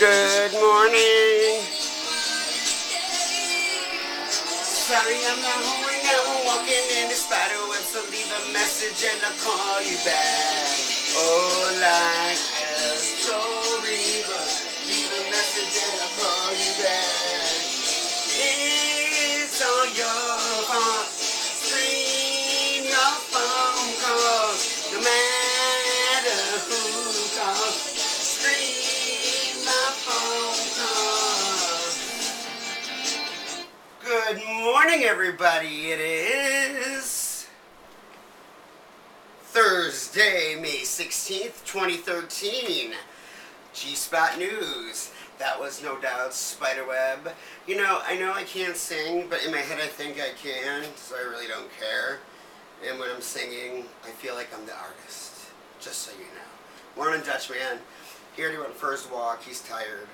Good morning. Sorry I'm not home right now. I'm walking in the spider web, so leave a message and I'll call you back. Oh, like a story, but leave a message and I'll call you back. It's all your fault. Screen your phone calls, no matter who calls. Screen my phone calls. Good morning, everybody. It is Thursday, May 16th, 2013. G-Spot News. That was no doubt Spiderweb. You know I can't sing, but in my head I think I can, so I really don't care. And when I'm singing, I feel like I'm the artist. Just so you know. Morning, Dutchman. He already went for his walk. He's tired.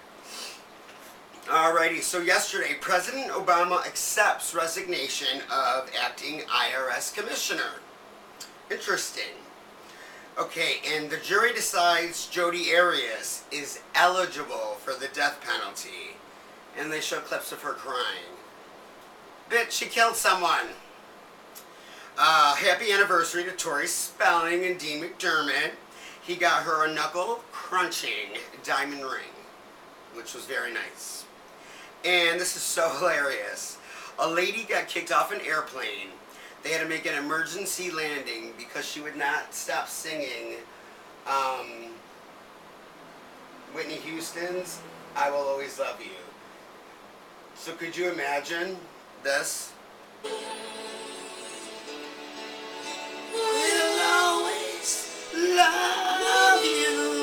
Alrighty, so yesterday, President Obama accepts resignation of acting IRS commissioner. Interesting. Okay, and the jury decides Jodi Arias is eligible for the death penalty. And they show clips of her crying. Bitch, she killed someone. Happy anniversary to Tori Spelling and Dean McDermott. He got her a knuckle-crunching diamond ring, which was very nice. And this is so hilarious. A lady got kicked off an airplane. They had to make an emergency landing because she would not stop singing Whitney Houston's I Will Always Love You. So could you imagine this? We'll always love you.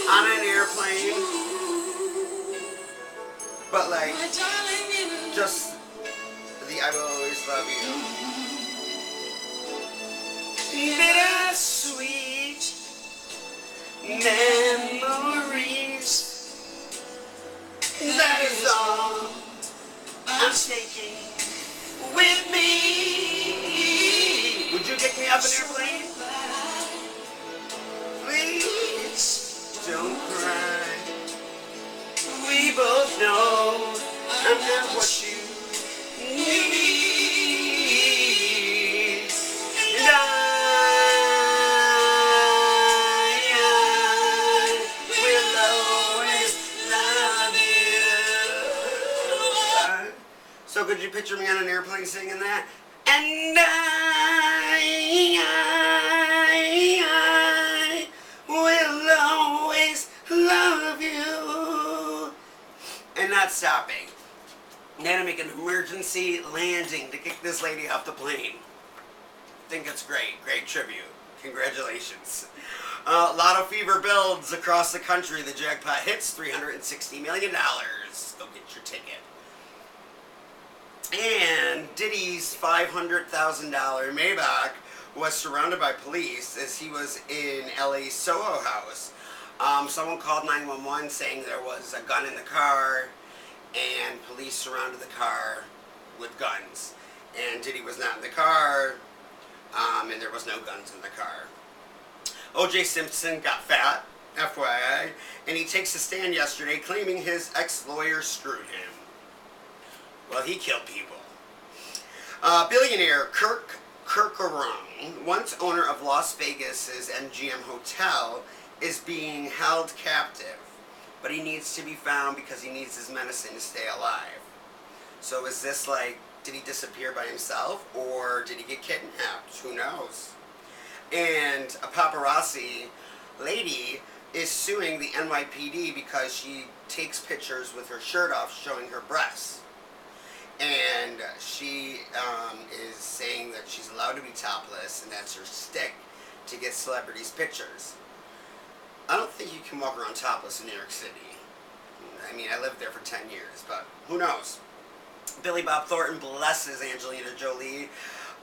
On an airplane. But like, just the I Will Always Love You. Bittersweet memories. That is all I'm taking with me. Would you pick me up an airplane? Please don't cry. We both know I'm not what you need. And I will always love you. So could you picture me on an airplane singing that? And I will always love you. And not stopping. They had to make an emergency landing to kick this lady off the plane. I think it's great. Great tribute. Congratulations. Lotto fever builds across the country. The jackpot hits $360 million. Go get your ticket. And Diddy's $500,000 Maybach was surrounded by police as he was in LA's Soho House. Someone called 911 saying there was a gun in the car, and police surrounded the car with guns. And Diddy was not in the car, and there was no guns in the car. O.J. Simpson got fat, FYI, and he takes a stand yesterday claiming his ex-lawyer screwed him. Well, he killed people. Billionaire Kirk Kerkorian, once owner of Las Vegas's MGM Hotel, is being held captive, but he needs to be found because he needs his medicine to stay alive. So is this like, did he disappear by himself, or did he get kidnapped? Who knows? And a paparazzi lady is suing the NYPD because she takes pictures with her shirt off showing her breasts. And she is saying that she's allowed to be topless, and that's her stick to get celebrities' pictures. I don't think you can walk around topless in New York City. I mean, I lived there for 10 years, but who knows? Billy Bob Thornton blesses Angelina Jolie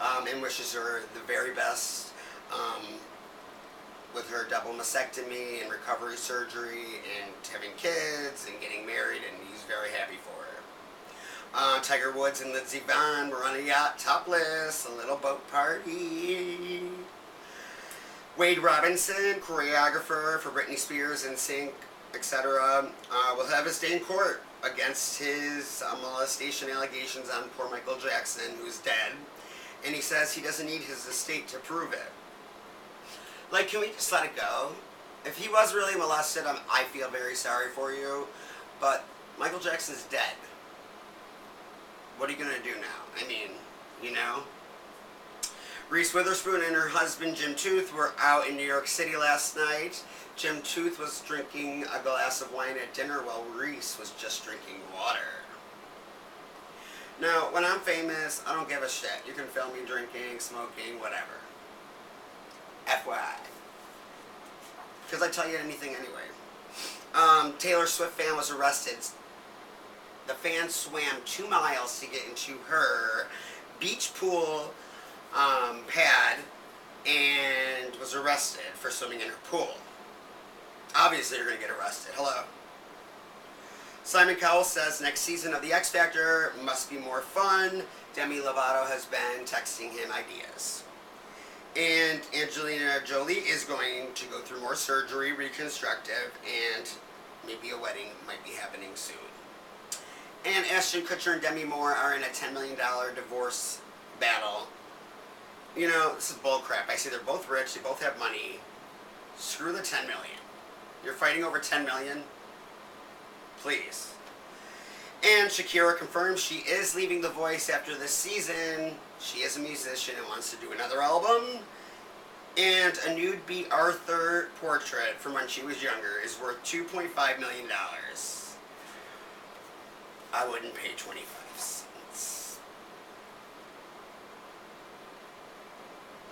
and wishes her the very best with her double mastectomy and recovery surgery and having kids and getting married, and he's very happy for her. Tiger Woods and Lindsey Vonn were on a yacht topless, a little boat party. Wade Robinson, choreographer for Britney Spears, NSYNC, etc., will have his day in court against his molestation allegations on poor Michael Jackson, who's dead. And he says he doesn't need his estate to prove it. Like, can we just let it go? If he was really molested, I feel very sorry for you. But Michael Jackson's dead. What are you going to do now? I mean, you know? Reese Witherspoon and her husband Jim Tooth were out in New York City last night. Jim Tooth was drinking a glass of wine at dinner while Reese was just drinking water. Now, when I'm famous, I don't give a shit. You can film me drinking, smoking, whatever. FYI. Because I tell you anything anyway. Taylor Swift fan was arrested. The fan swam 2 miles to get into her beach pool pad and was arrested for swimming in her pool. Obviously, you're going to get arrested. Hello. Simon Cowell says next season of The X Factor must be more fun. Demi Lovato has been texting him ideas. And Angelina Jolie is going to go through more surgery, reconstructive, and maybe a wedding might be happening soon. And Ashton Kutcher and Demi Moore are in a $10 million divorce battle. You know, this is bullcrap. I say they're both rich, they both have money. Screw the $10 million. You're fighting over $10 million? Please. And Shakira confirms she is leaving The Voice after this season. She is a musician and wants to do another album. And a nude B. Arthur portrait from when she was younger is worth $2.5 million. I wouldn't pay 25 cents.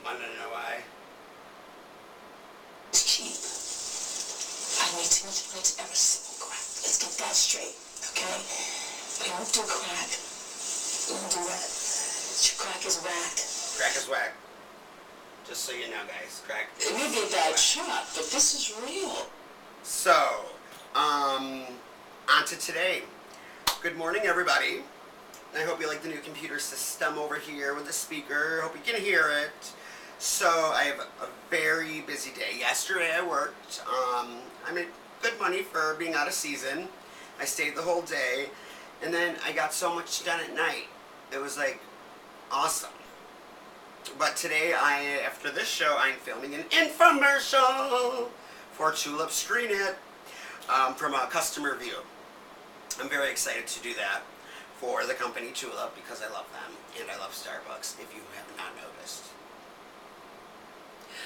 Want to know why? It's cheap. I made too much money to ever smoke crack. Let's get that straight, okay? We don't do crack. We don't do that. Your crack is whack. Crack is whack. Just so you know, guys, crack is It may be a bad shot, but this is real. So, on to today. Good morning, everybody. I hope you like the new computer system over here with the speaker. Hope you can hear it. So, I have a very busy day. Yesterday I worked. I made good money for being out of season. I stayed the whole day. And then I got so much done at night. It was like awesome. But today, after this show, I'm filming an infomercial for Tulip Screen It from a customer view. I'm very excited to do that for the company Tulip because I love them and I love Starbucks, if you have not noticed.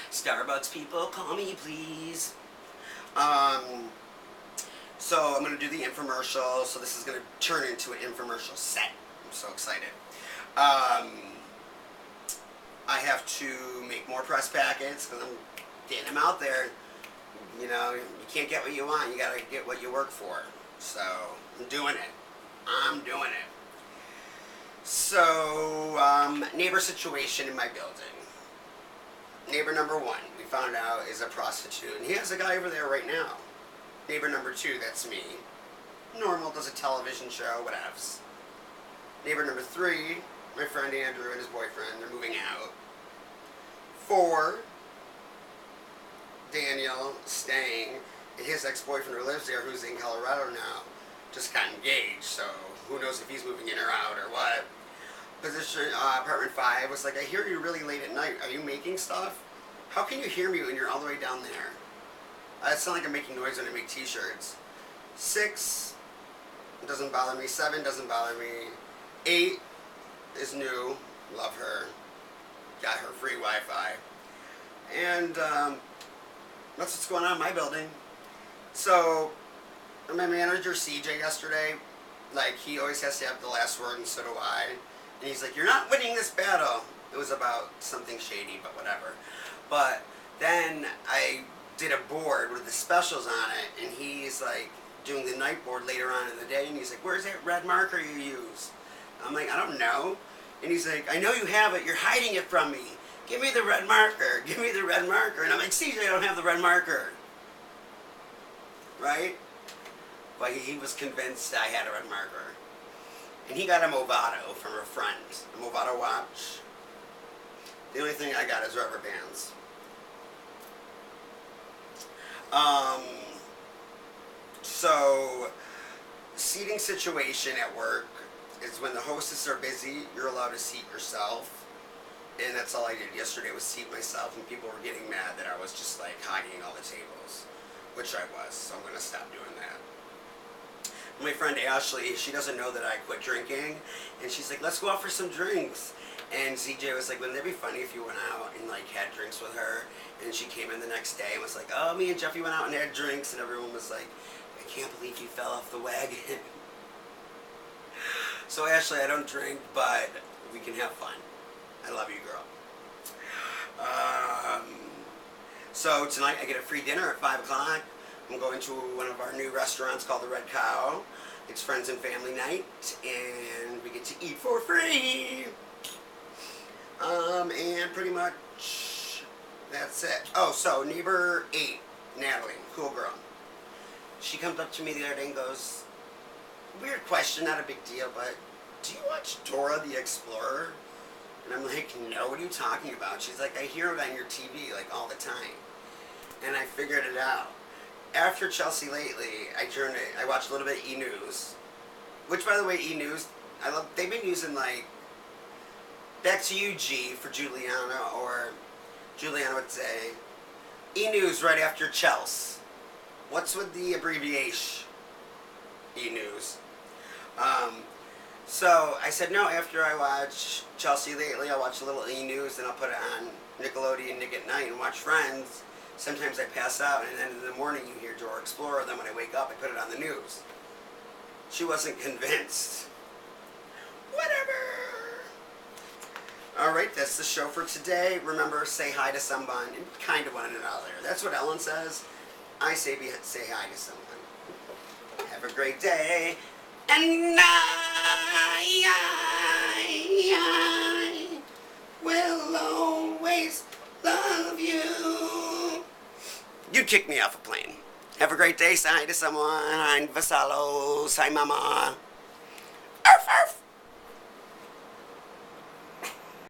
Starbucks people, call me please. So I'm going to do the infomercial, so this is going to turn into an infomercial set. I'm so excited. I have to make more press packets because I'm getting them out there. You know, you can't get what you want, you gotta get what you work for. So, I'm doing it. I'm doing it. So, neighbor situation in my building. Neighbor number 1, we found out, is a prostitute. And he has a guy over there right now. Neighbor number 2, that's me. Normal, does a television show, whatevs. Neighbor number 3, my friend Andrew and his boyfriend, they're moving out. 4, Daniel staying, and his ex-boyfriend who lives there, who's in Colorado now, just got engaged, so who knows if he's moving in or out or what. Position, apartment 5 was like, I hear you really late at night. Are you making stuff? How can you hear me when you're all the way down there? I sound like I'm making noise when I make t-shirts. 6, doesn't bother me. 7 doesn't bother me. 8 is new, love her, got her free Wi-Fi, and that's what's going on in my building. So, my manager CJ yesterday, like, he always has to have the last word, and so do I, and he's like, you're not winning this battle. It was about something shady, but whatever. But then I did a board with the specials on it, and he's like doing the night board later on in the day, and he's like, where's that red marker you use? I'm like, I don't know. And he's like, I know you have it. You're hiding it from me. Give me the red marker. Give me the red marker. And I'm like, CJ, I don't have the red marker. Right? But he was convinced I had a red marker. And he got a Movado from a friend. A Movado watch. The only thing I got is rubber bands. Um, so, seating situation at work is when the hostess are busy, you're allowed to seat yourself. And that's all I did yesterday was seat myself, and people were getting mad that I was just like hogging all the tables, which I was, so I'm going to stop doing that. My friend Ashley, she doesn't know that I quit drinking, and she's like, let's go out for some drinks. And CJ was like, wouldn't it be funny if you went out and like had drinks with her? And she came in the next day and was like, oh, me and Jeffy went out and had drinks, and everyone was like, I can't believe you fell off the wagon. So Ashley, I don't drink, but we can have fun. I love you, girl. So tonight I get a free dinner at 5 o'clock. I'm going to one of our new restaurants called the Red Cow. It's friends and family night, and we get to eat for free. And pretty much that's it. Oh, so neighbor 8, Natalie, cool girl. She comes up to me the other day and goes, weird question, not a big deal, but do you watch Dora the Explorer? And I'm like, no, what are you talking about? She's like, I hear it on your TV, like, all the time. And I figured it out. After Chelsea Lately, I watched a little bit of E! News. Which, by the way, E! News, they've been using, like, back to you, G, for Juliana, or Juliana would say, E! News right after Chelsea. What's with the abbreviation? E! News. So I said, no, after I watch Chelsea Lately, I'll watch a little E! News, and I'll put it on Nickelodeon Nick at Night and watch Friends. Sometimes I pass out, and then in the morning you hear Dora Explorer, then when I wake up, I put it on the news. She wasn't convinced. Whatever. Alright, that's the show for today. Remember, say hi to someone, and kind of one another. That's what Ellen says. I say hi to someone. Have a great day. And I will always love you. You'd kick me off a plane. Have a great day. Say hi to someone. Hi, Vasalos. Hi, Mama. Arf, arf.